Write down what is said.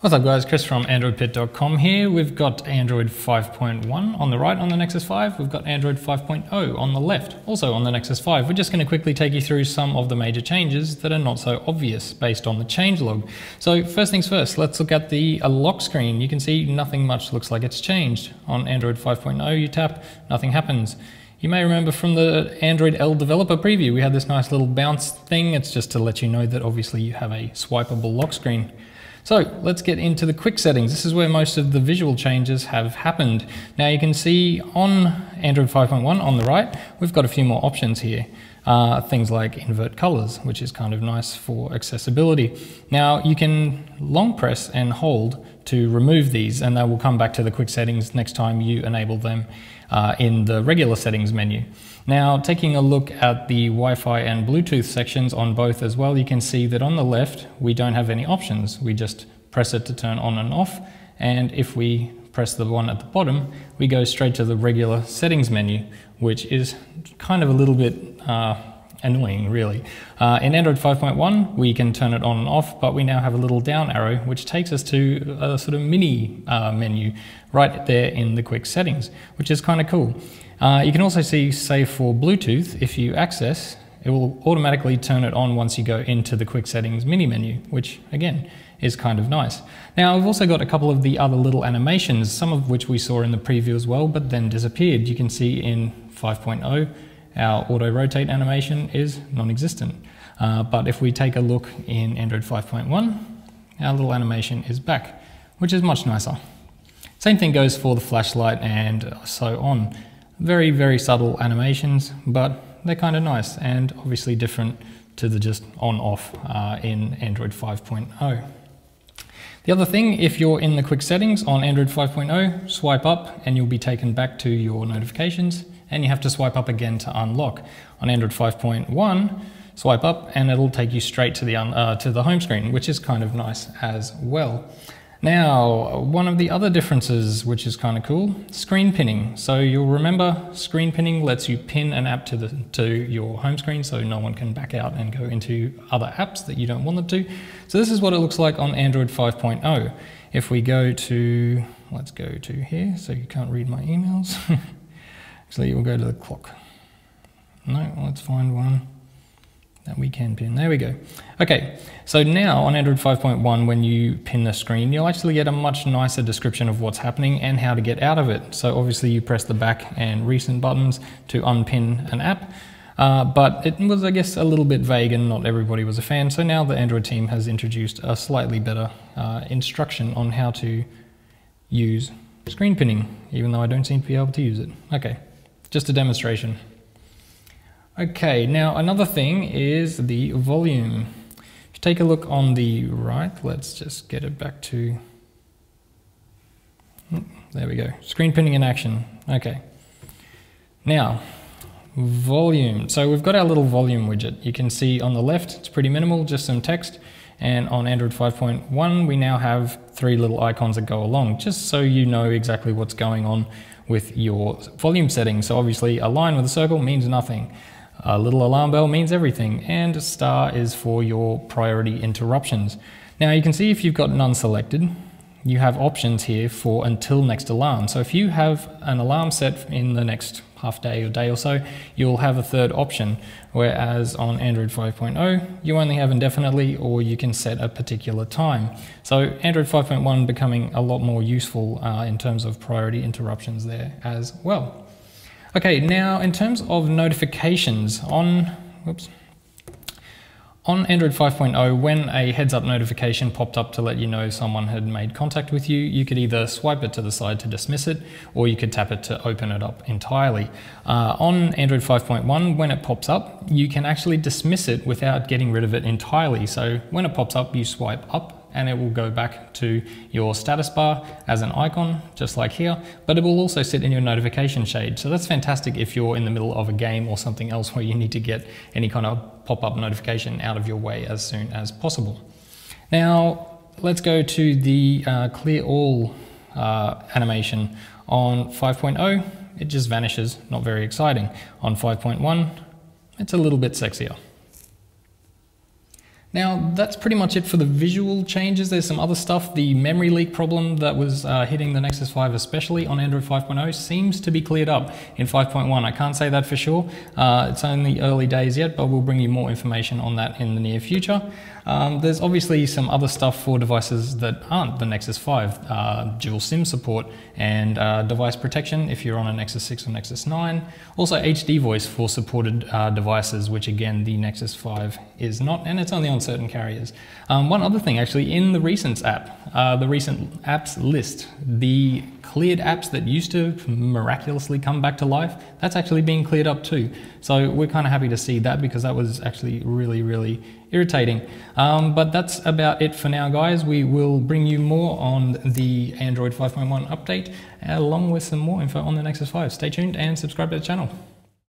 What's up guys, Chris from AndroidPIT.com here. We've got Android 5.1 on the right on the Nexus 5. We've got Android 5.0 on the left, also on the Nexus 5. We're just going to quickly take you through some of the major changes that are not so obvious based on the changelog. So first things first, let's look at the lock screen. You can see nothing much looks like it's changed. On Android 5.0 you tap, nothing happens. You may remember from the Android L developer preview, we had this nice little bounce thing. It's just to let you know that obviously you have a swipeable lock screen. So let's get into the quick settings. This is where most of the visual changes have happened. Now you can see on Android 5.1 on the right, we've got a few more options here. Things like invert colors, which is kind of nice for accessibility. Now you can long press and hold to remove these, and they will come back to the quick settings next time you enable them in the regular settings menu. Now taking a look at the Wi-Fi and Bluetooth sections on both as well, you can see that on the left we don't have any options. We just press it to turn on and off, and if we press the one at the bottom we go straight to the regular settings menu, which is kind of a little bit annoying really. In Android 5.1 we can turn it on and off, but we now have a little down arrow which takes us to a sort of mini menu right there in the quick settings, which is kind of cool. You can also see, say for Bluetooth, if you access, it will automatically turn it on once you go into the quick settings mini menu, which again is kind of nice. Now I've also got a couple of the other little animations, some of which we saw in the preview as well, but then disappeared. You can see in 5.0 our auto rotate animation is non-existent. But if we take a look in Android 5.1, our little animation is back, which is much nicer. Same thing goes for the flashlight and so on. Very, very subtle animations, but they're kind of nice and obviously different to the just on-off in Android 5.0. The other thing, if you're in the quick settings on Android 5.0, swipe up and you'll be taken back to your notifications, and you have to swipe up again to unlock. On Android 5.1, swipe up and it'll take you straight to the home screen, which is kind of nice as well. Now, one of the other differences, which is kind of cool, screen pinning. So you'll remember screen pinning lets you pin an app to your home screen so no one can back out and go into other apps that you don't want them to. So this is what it looks like on Android 5.0. If we go to, let's go to here, so you can't read my emails. Actually, we'll go to the clock. No, let's find one that we can pin. There we go. Okay, so now on Android 5.1, when you pin the screen, you'll actually get a much nicer description of what's happening and how to get out of it. So obviously you press the back and recent buttons to unpin an app, but it was, I guess, a little bit vague and not everybody was a fan. So now the Android team has introduced a slightly better instruction on how to use screen pinning, even though I don't seem to be able to use it. Okay, just a demonstration. Okay, now another thing is the volume. If you take a look on the right, let's just get it back to, there we go, screen pinning in action. Okay, now volume. So we've got our little volume widget. You can see on the left, it's pretty minimal, just some text. And on Android 5.1, we now have 3 little icons that go along, just so you know exactly what's going on with your volume settings. So obviously a line with a circle means nothing. A little alarm bell means everything, and a star is for your priority interruptions. Now you can see if you've got none selected, you have options here for until next alarm. So if you have an alarm set in the next half day or day or so, you'll have a third option, whereas on Android 5.0 you only have indefinitely, or you can set a particular time. So Android 5.1 becoming a lot more useful in terms of priority interruptions there as well. Okay, now in terms of notifications on Android 5.0, when a heads-up notification popped up to let you know someone had made contact with you, you could either swipe it to the side to dismiss it, or you could tap it to open it up entirely. On Android 5.1, when it pops up, you can actually dismiss it without getting rid of it entirely. So when it pops up, you swipe up, and it will go back to your status bar as an icon, just like here, but it will also sit in your notification shade. So that's fantastic if you're in the middle of a game or something else where you need to get any kind of pop-up notification out of your way as soon as possible. Now, let's go to the clear all animation. On 5.0, it just vanishes, not very exciting. On 5.1, it's a little bit sexier. Now, that's pretty much it for the visual changes. There's some other stuff. The memory leak problem that was hitting the Nexus 5, especially on Android 5.0, seems to be cleared up in 5.1. I can't say that for sure. It's only early days yet, but we'll bring you more information on that in the near future. There's obviously some other stuff for devices that aren't the Nexus 5, dual SIM support and device protection if you're on a Nexus 6 or Nexus 9. Also HD voice for supported devices, which again the Nexus 5 is not, and it's only on certain carriers. One other thing actually, in the Recents app, the recent apps list, the cleared apps that used to miraculously come back to life, that's actually being cleared up too. So we're kind of happy to see that, because that was actually really irritating. But that's about it for now, guys. We will bring you more on the Android 5.1 update, along with some more info on the Nexus 5. Stay tuned and subscribe to the channel.